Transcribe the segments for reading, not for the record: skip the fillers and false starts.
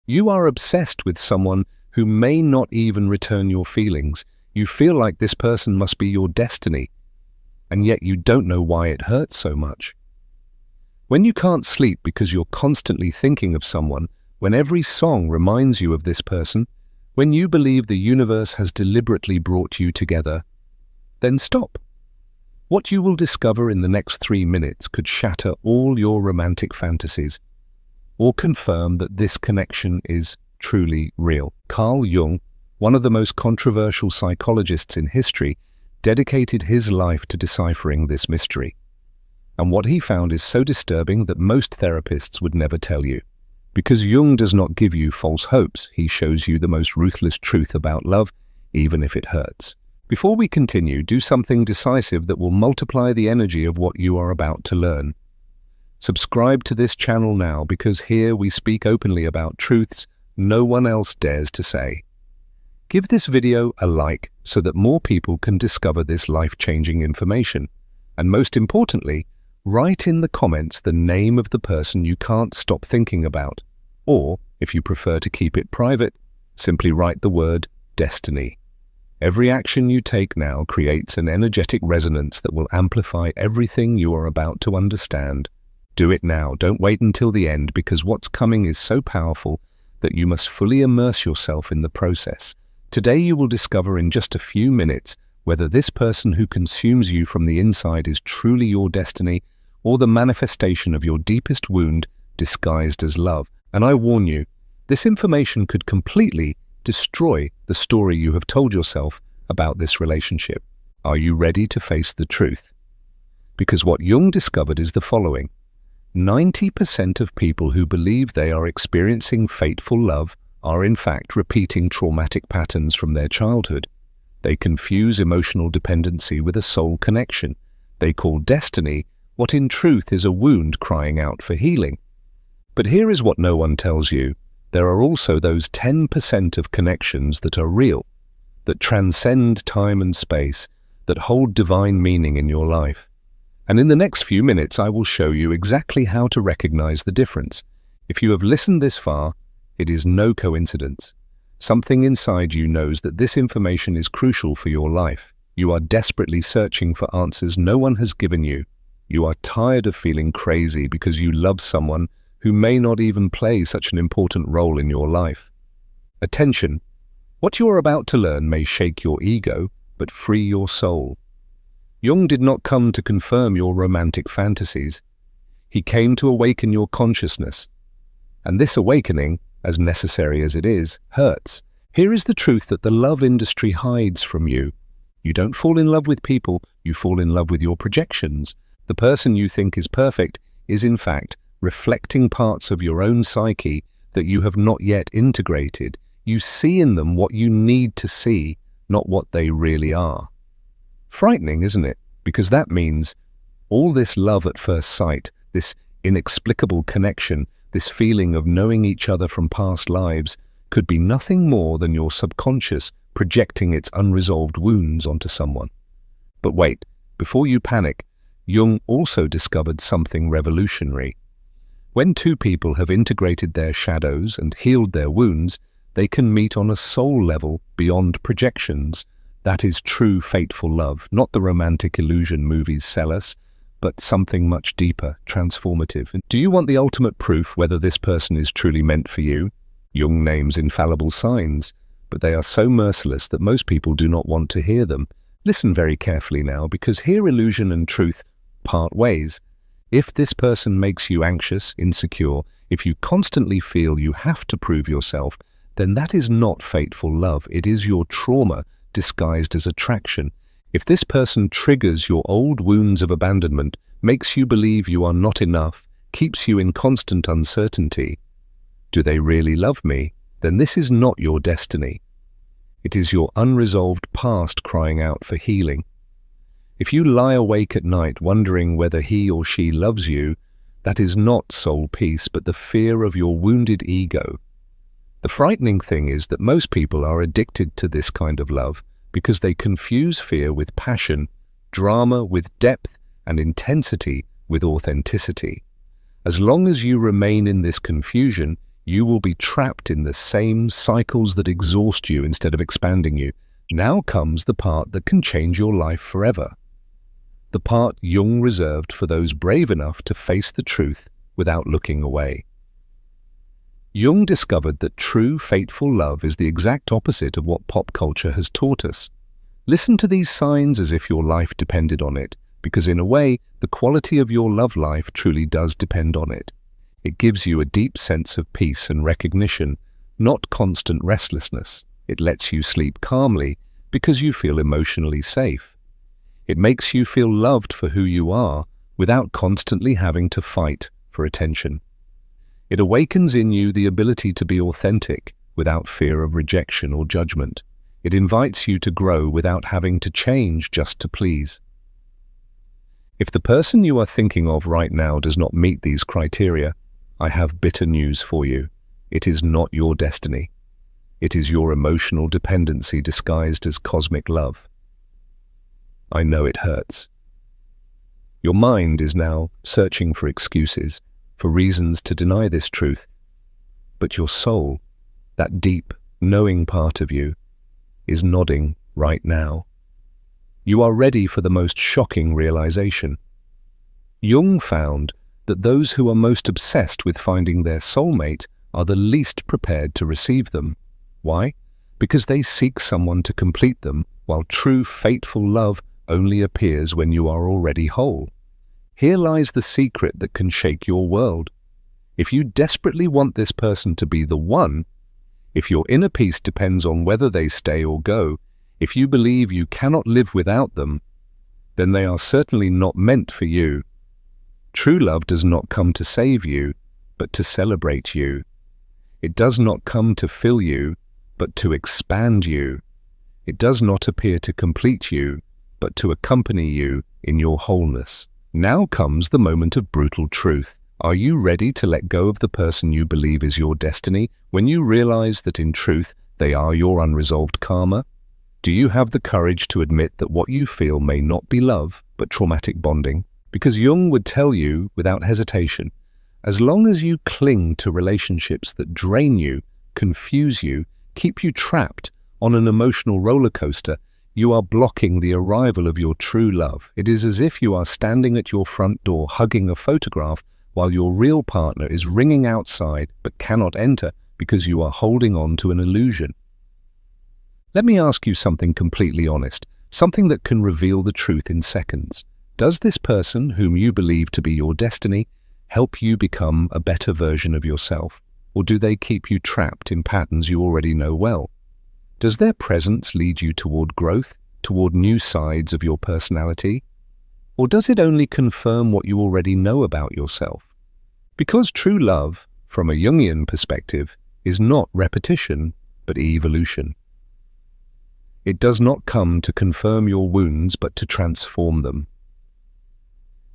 You are obsessed with someone who may not even return your feelings. You feel like this person must be your destiny, and yet you don't know why it hurts so much. When you can't sleep because you're constantly thinking of someone, when every song reminds you of this person, when you believe the universe has deliberately brought you together, then stop. What you will discover in the next 3 minutes could shatter all your romantic fantasies, or confirm that this connection is truly real. Carl Jung, one of the most controversial psychologists in history, dedicated his life to deciphering this mystery. And what he found is so disturbing that most therapists would never tell you. Because Jung does not give you false hopes, he shows you the most ruthless truth about love, even if it hurts. Before we continue, do something decisive that will multiply the energy of what you are about to learn. Subscribe to this channel now, because here we speak openly about truths no one else dares to say. Give this video a like so that more people can discover this life-changing information. And most importantly, write in the comments the name of the person you can't stop thinking about. Or, if you prefer to keep it private, simply write the word destiny. Every action you take now creates an energetic resonance that will amplify everything you are about to understand. Do it now, don't wait until the end, because what's coming is so powerful that you must fully immerse yourself in the process. Today you will discover in just a few minutes whether this person who consumes you from the inside is truly your destiny or the manifestation of your deepest wound disguised as love. And I warn you, this information could completely destroy the story you have told yourself about this relationship. Are you ready to face the truth? Because what Jung discovered is the following. 90% of people who believe they are experiencing fateful love are in fact repeating traumatic patterns from their childhood. They confuse emotional dependency with a soul connection. They call destiny what in truth is a wound crying out for healing. But here is what no one tells you. There are also those 10% of connections that are real, that transcend time and space, that hold divine meaning in your life. And in the next few minutes, I will show you exactly how to recognize the difference. If you have listened this far, it is no coincidence. Something inside you knows that this information is crucial for your life. You are desperately searching for answers no one has given you. You are tired of feeling crazy because you love someone who may not even play such an important role in your life. Attention! What you are about to learn may shake your ego, but free your soul. Jung did not come to confirm your romantic fantasies. He came to awaken your consciousness. And this awakening, as necessary as it is, hurts. Here is the truth that the love industry hides from you. You don't fall in love with people, you fall in love with your projections. The person you think is perfect is in fact reflecting parts of your own psyche that you have not yet integrated. You see in them what you need to see, not what they really are. Frightening, isn't it? Because that means all this love at first sight, this inexplicable connection, this feeling of knowing each other from past lives, could be nothing more than your subconscious projecting its unresolved wounds onto someone. But wait, before you panic, Jung also discovered something revolutionary. When two people have integrated their shadows and healed their wounds, they can meet on a soul level beyond projections. That is true fateful love, not the romantic illusion movies sell us, but something much deeper, transformative. Do you want the ultimate proof whether this person is truly meant for you? Jung names infallible signs, but they are so merciless that most people do not want to hear them. Listen very carefully now, because here illusion and truth part ways. If this person makes you anxious, insecure, if you constantly feel you have to prove yourself, then that is not fateful love. It is your trauma disguised as attraction. If this person triggers your old wounds of abandonment, makes you believe you are not enough, keeps you in constant uncertainty, do they really love me? Then this is not your destiny. It is your unresolved past crying out for healing. If you lie awake at night wondering whether he or she loves you, that is not soul peace, but the fear of your wounded ego. The frightening thing is that most people are addicted to this kind of love because they confuse fear with passion, drama with depth, and intensity with authenticity. As long as you remain in this confusion, you will be trapped in the same cycles that exhaust you instead of expanding you. Now comes the part that can change your life forever. The part Jung reserved for those brave enough to face the truth without looking away. Jung discovered that true, fateful love is the exact opposite of what pop culture has taught us. Listen to these signs as if your life depended on it, because in a way, the quality of your love life truly does depend on it. It gives you a deep sense of peace and recognition, not constant restlessness. It lets you sleep calmly because you feel emotionally safe. It makes you feel loved for who you are without constantly having to fight for attention. It awakens in you the ability to be authentic without fear of rejection or judgment. It invites you to grow without having to change just to please. If the person you are thinking of right now does not meet these criteria, I have bitter news for you. It is not your destiny. It is your emotional dependency disguised as cosmic love. I know it hurts. Your mind is now searching for excuses, for reasons to deny this truth. But your soul, that deep, knowing part of you, is nodding right now. You are ready for the most shocking realization. Jung found that those who are most obsessed with finding their soulmate are the least prepared to receive them. Why? Because they seek someone to complete them, while true, fateful love only appears when you are already whole. Here lies the secret that can shake your world. If you desperately want this person to be the one, if your inner peace depends on whether they stay or go, if you believe you cannot live without them, then they are certainly not meant for you. True love does not come to save you, but to celebrate you. It does not come to fill you, but to expand you. It does not appear to complete you, but to accompany you in your wholeness. Now comes the moment of brutal truth. Are you ready to let go of the person you believe is your destiny when you realize that in truth they are your unresolved karma? Do you have the courage to admit that what you feel may not be love, but traumatic bonding? Because Jung would tell you without hesitation, as long as you cling to relationships that drain you, confuse you, keep you trapped on an emotional roller coaster, you are blocking the arrival of your true love. It is as if you are standing at your front door hugging a photograph while your real partner is ringing outside but cannot enter because you are holding on to an illusion. Let me ask you something completely honest, something that can reveal the truth in seconds. Does this person, whom you believe to be your destiny, help you become a better version of yourself? Or do they keep you trapped in patterns you already know well? Does their presence lead you toward growth, toward new sides of your personality? Or does it only confirm what you already know about yourself? Because true love, from a Jungian perspective, is not repetition, but evolution. It does not come to confirm your wounds, but to transform them.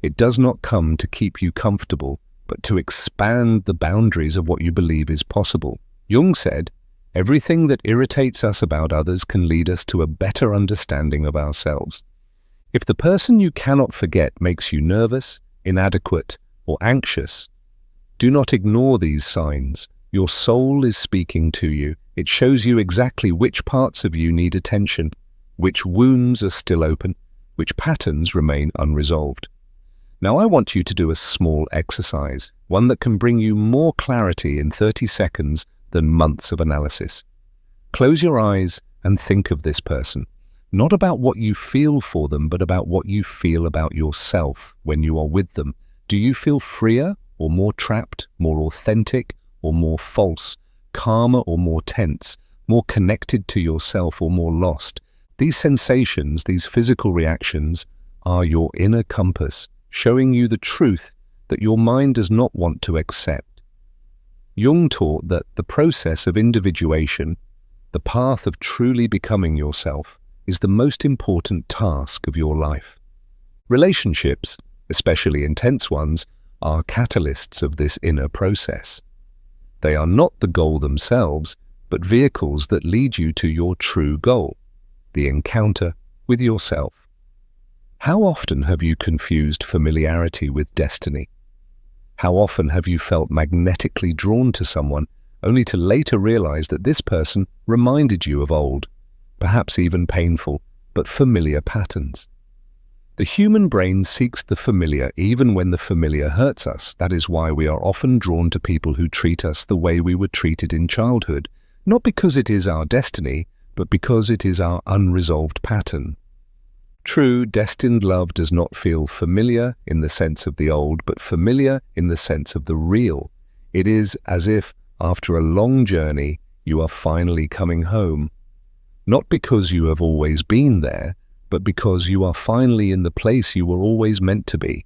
It does not come to keep you comfortable, but to expand the boundaries of what you believe is possible. Jung said, everything that irritates us about others can lead us to a better understanding of ourselves. If the person you cannot forget makes you nervous, inadequate, or anxious, do not ignore these signs. Your soul is speaking to you. It shows you exactly which parts of you need attention, which wounds are still open, which patterns remain unresolved. Now I want you to do a small exercise, one that can bring you more clarity in 30 seconds than months of analysis. Close your eyes and think of this person, not about what you feel for them, but about what you feel about yourself when you are with them. Do you feel freer or more trapped, more authentic or more false, calmer or more tense, more connected to yourself or more lost? These sensations, these physical reactions, are your inner compass, showing you the truth that your mind does not want to accept. Jung taught that the process of individuation, the path of truly becoming yourself, is the most important task of your life. Relationships, especially intense ones, are catalysts of this inner process. They are not the goal themselves, but vehicles that lead you to your true goal, the encounter with yourself. How often have you confused familiarity with destiny? How often have you felt magnetically drawn to someone only to later realize that this person reminded you of old, perhaps even painful, but familiar patterns. The human brain seeks the familiar even when the familiar hurts us. That is why we are often drawn to people who treat us the way we were treated in childhood, not because it is our destiny, but because it is our unresolved pattern. True, destined love does not feel familiar in the sense of the old, but familiar in the sense of the real. It is as if, after a long journey, you are finally coming home. Not because you have always been there, but because you are finally in the place you were always meant to be.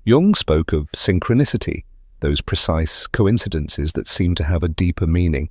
Jung spoke of synchronicity, those precise coincidences that seem to have a deeper meaning.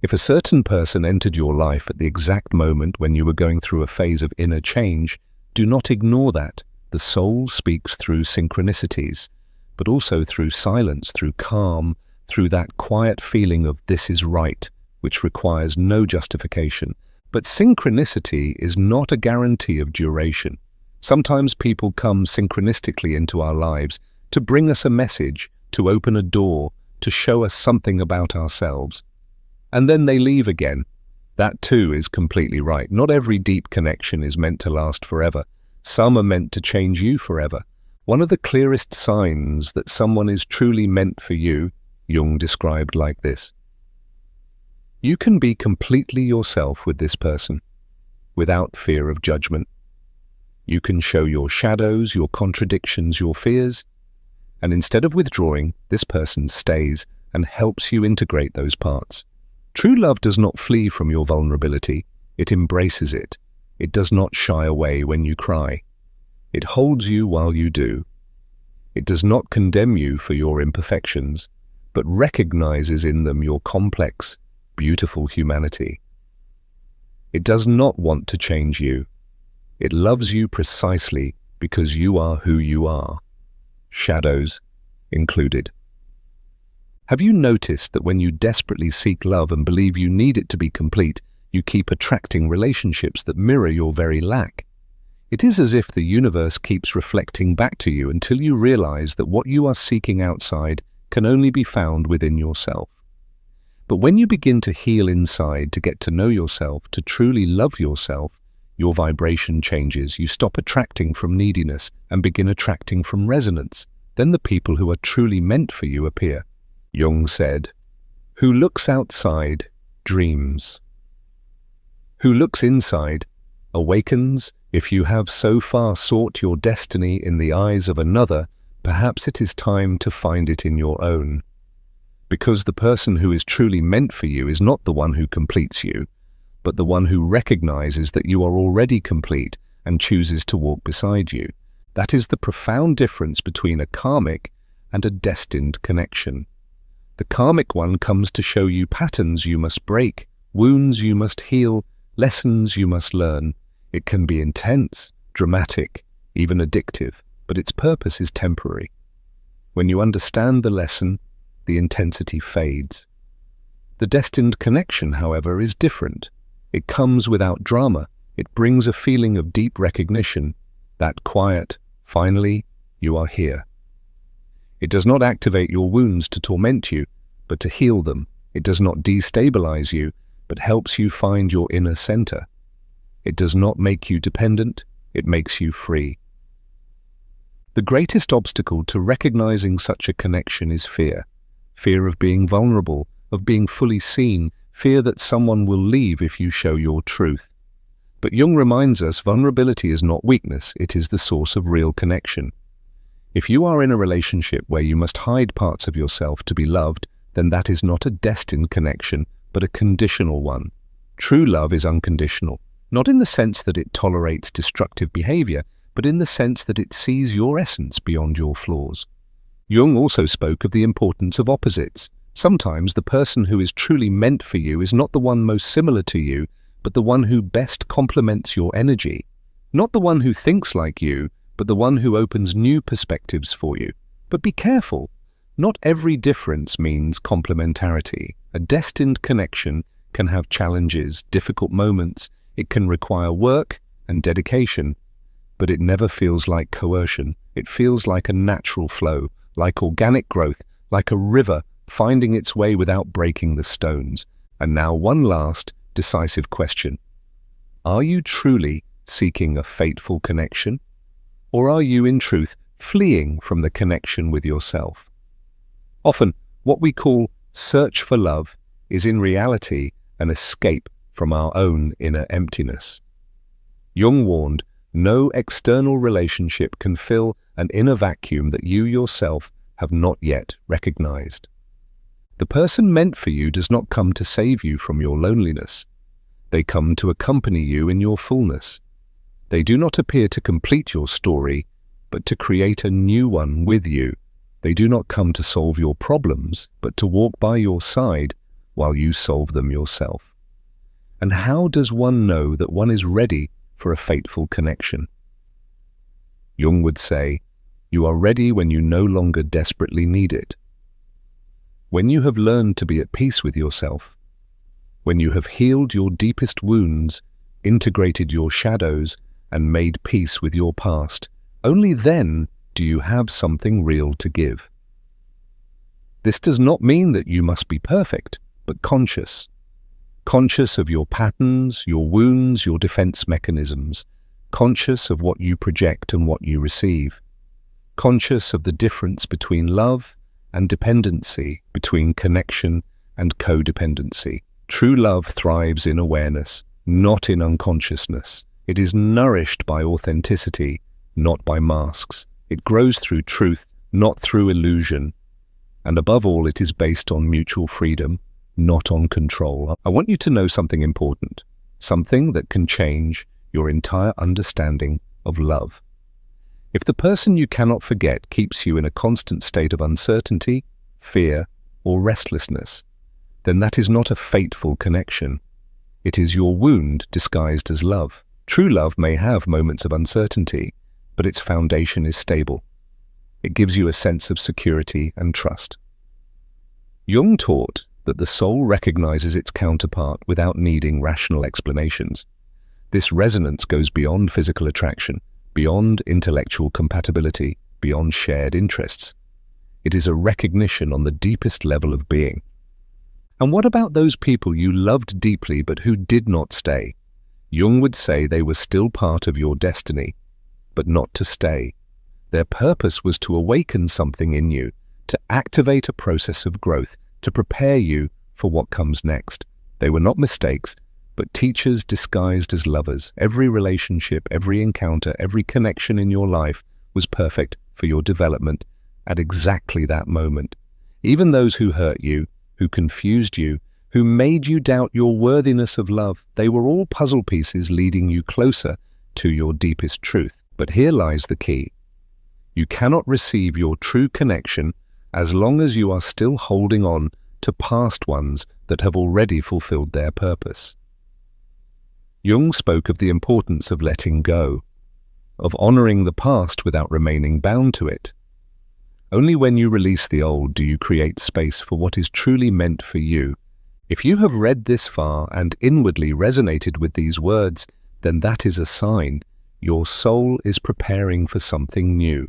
If a certain person entered your life at the exact moment when you were going through a phase of inner change, do not ignore that. The soul speaks through synchronicities, but also through silence, through calm, through that quiet feeling of this is right, which requires no justification. But synchronicity is not a guarantee of duration. Sometimes people come synchronistically into our lives to bring us a message, to open a door, to show us something about ourselves. And then they leave again. That too is completely right. Not every deep connection is meant to last forever. Some are meant to change you forever. One of the clearest signs that someone is truly meant for you, Jung described like this: you can be completely yourself with this person, without fear of judgment. You can show your shadows, your contradictions, your fears, and instead of withdrawing, this person stays and helps you integrate those parts. True love does not flee from your vulnerability, it embraces it. It does not shy away when you cry. It holds you while you do. It does not condemn you for your imperfections, but recognizes in them your complex, beautiful humanity. It does not want to change you. It loves you precisely because you are who you are, shadows included. Have you noticed that when you desperately seek love and believe you need it to be complete, you keep attracting relationships that mirror your very lack? It is as if the universe keeps reflecting back to you until you realize that what you are seeking outside can only be found within yourself. But when you begin to heal inside, to get to know yourself, to truly love yourself, your vibration changes. You stop attracting from neediness and begin attracting from resonance. Then the people who are truly meant for you appear. Jung said, "Who looks outside dreams. Who looks inside awakens. If you have so far sought your destiny in the eyes of another, perhaps it is time to find it in your own. Because the person who is truly meant for you is not the one who completes you, but the one who recognizes that you are already complete and chooses to walk beside you. That is the profound difference between a karmic and a destined connection. The karmic one comes to show you patterns you must break, wounds you must heal, lessons you must learn. It can be intense, dramatic, even addictive, but its purpose is temporary. When you understand the lesson, the intensity fades. The destined connection, however, is different. It comes without drama. It brings a feeling of deep recognition, that quiet, finally, you are here. It does not activate your wounds to torment you, but to heal them. It does not destabilize you, but helps you find your inner center. It does not make you dependent, it makes you free. The greatest obstacle to recognizing such a connection is fear. Fear of being vulnerable, of being fully seen, fear that someone will leave if you show your truth. But Jung reminds us vulnerability is not weakness, it is the source of real connection. If you are in a relationship where you must hide parts of yourself to be loved, then that is not a destined connection, but a conditional one. True love is unconditional, not in the sense that it tolerates destructive behavior, but in the sense that it sees your essence beyond your flaws. Jung also spoke of the importance of opposites. Sometimes the person who is truly meant for you is not the one most similar to you, but the one who best complements your energy. Not the one who thinks like you, but the one who opens new perspectives for you. But be careful. Not every difference means complementarity. A destined connection can have challenges, difficult moments. It can require work and dedication. But it never feels like coercion. It feels like a natural flow, like organic growth, like a river finding its way without breaking the stones. And now one last, decisive question. Are you truly seeking a fateful connection? Or are you, in truth, fleeing from the connection with yourself? Often, what we call search for love is in reality an escape from our own inner emptiness. Jung warned, no external relationship can fill an inner vacuum that you yourself have not yet recognized. The person meant for you does not come to save you from your loneliness. They come to accompany you in your fullness. They do not appear to complete your story, but to create a new one with you. They do not come to solve your problems, but to walk by your side while you solve them yourself. And how does one know that one is ready for a fateful connection? Jung would say, you are ready when you no longer desperately need it. When you have learned to be at peace with yourself, when you have healed your deepest wounds, integrated your shadows, and made peace with your past, only then do you have something real to give. This does not mean that you must be perfect, but conscious. Conscious of your patterns, your wounds, your defense mechanisms. Conscious of what you project and what you receive. Conscious of the difference between love and dependency, between connection and codependency. True love thrives in awareness, not in unconsciousness. It is nourished by authenticity, not by masks. It grows through truth, not through illusion. And above all, it is based on mutual freedom, not on control. I want you to know something important, something that can change your entire understanding of love. If the person you cannot forget keeps you in a constant state of uncertainty, fear, or restlessness, then that is not a fateful connection. It is your wound disguised as love. True love may have moments of uncertainty, but its foundation is stable. It gives you a sense of security and trust. Jung taught that the soul recognizes its counterpart without needing rational explanations. This resonance goes beyond physical attraction, beyond intellectual compatibility, beyond shared interests. It is a recognition on the deepest level of being. And what about those people you loved deeply but who did not stay? Jung would say they were still part of your destiny, but not to stay. Their purpose was to awaken something in you, to activate a process of growth, to prepare you for what comes next. They were not mistakes, but teachers disguised as lovers. Every relationship, every encounter, every connection in your life was perfect for your development at exactly that moment. Even those who hurt you, who confused you, who made you doubt your worthiness of love, they were all puzzle pieces leading you closer to your deepest truth. But here lies the key. You cannot receive your true connection as long as you are still holding on to past ones that have already fulfilled their purpose. Jung spoke of the importance of letting go, of honoring the past without remaining bound to it. Only when you release the old do you create space for what is truly meant for you. If you have read this far and inwardly resonated with these words, then that is a sign your soul is preparing for something new.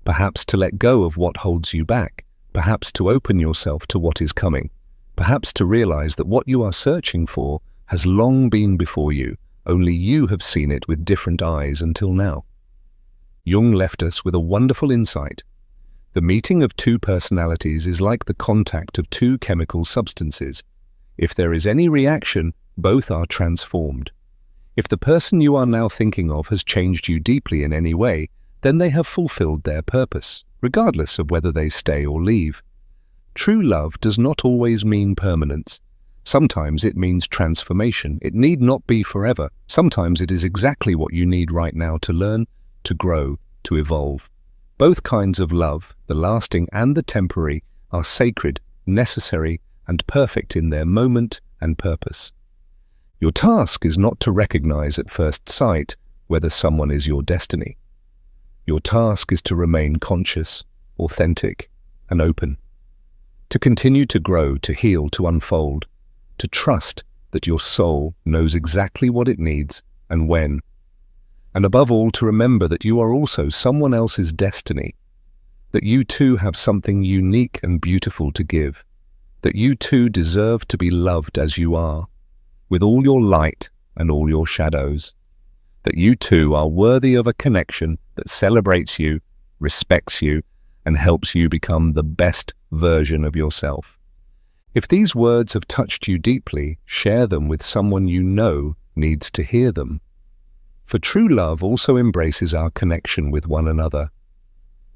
Perhaps to let go of what holds you back, perhaps to open yourself to what is coming, perhaps to realize that what you are searching for has long been before you, only you have seen it with different eyes until now. Jung left us with a wonderful insight. The meeting of two personalities is like the contact of two chemical substances. If there is any reaction, both are transformed. If the person you are now thinking of has changed you deeply in any way, then they have fulfilled their purpose, regardless of whether they stay or leave. True love does not always mean permanence. Sometimes it means transformation. It need not be forever. Sometimes it is exactly what you need right now to learn, to grow, to evolve. Both kinds of love, the lasting and the temporary, are sacred, necessary, and perfect in their moment and purpose. Your task is not to recognize at first sight whether someone is your destiny. Your task is to remain conscious, authentic, and open. To continue to grow, to heal, to unfold. To trust that your soul knows exactly what it needs and when. And above all, to remember that you are also someone else's destiny, that you too have something unique and beautiful to give. that you too deserve to be loved as you are, with all your light and all your shadows, that you too are worthy of a connection that celebrates you, respects you, and helps you become the best version of yourself. If these words have touched you deeply, share them with someone you know needs to hear them. For true love also embraces our connection with one another.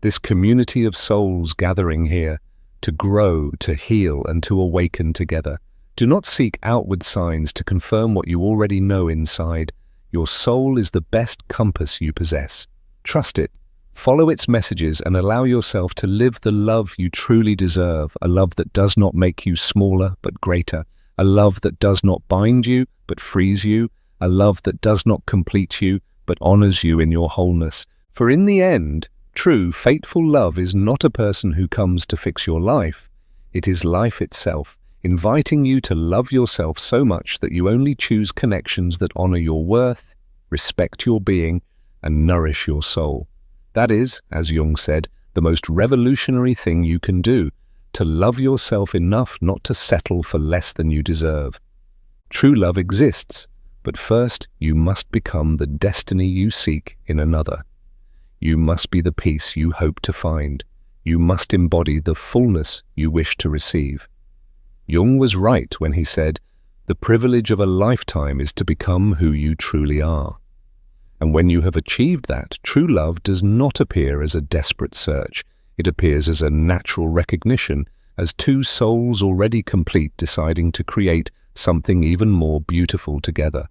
This community of souls gathering here to grow, to heal, and to awaken together. Do not seek outward signs to confirm what you already know inside. Your soul is the best compass you possess. Trust it, follow its messages, and allow yourself to live the love you truly deserve, a love that does not make you smaller but greater, a love that does not bind you but frees you, a love that does not complete you but honors you in your wholeness. For in the end, true, fateful love is not a person who comes to fix your life. It is life itself, inviting you to love yourself so much that you only choose connections that honor your worth, respect your being, and nourish your soul. That is, as Jung said, the most revolutionary thing you can do, to love yourself enough not to settle for less than you deserve. True love exists, but first you must become the destiny you seek in another. You must be the peace you hope to find. You must embody the fullness you wish to receive. Jung was right when he said, "The privilege of a lifetime is to become who you truly are." And when you have achieved that, true love does not appear as a desperate search. It appears as a natural recognition, as two souls already complete deciding to create something even more beautiful together.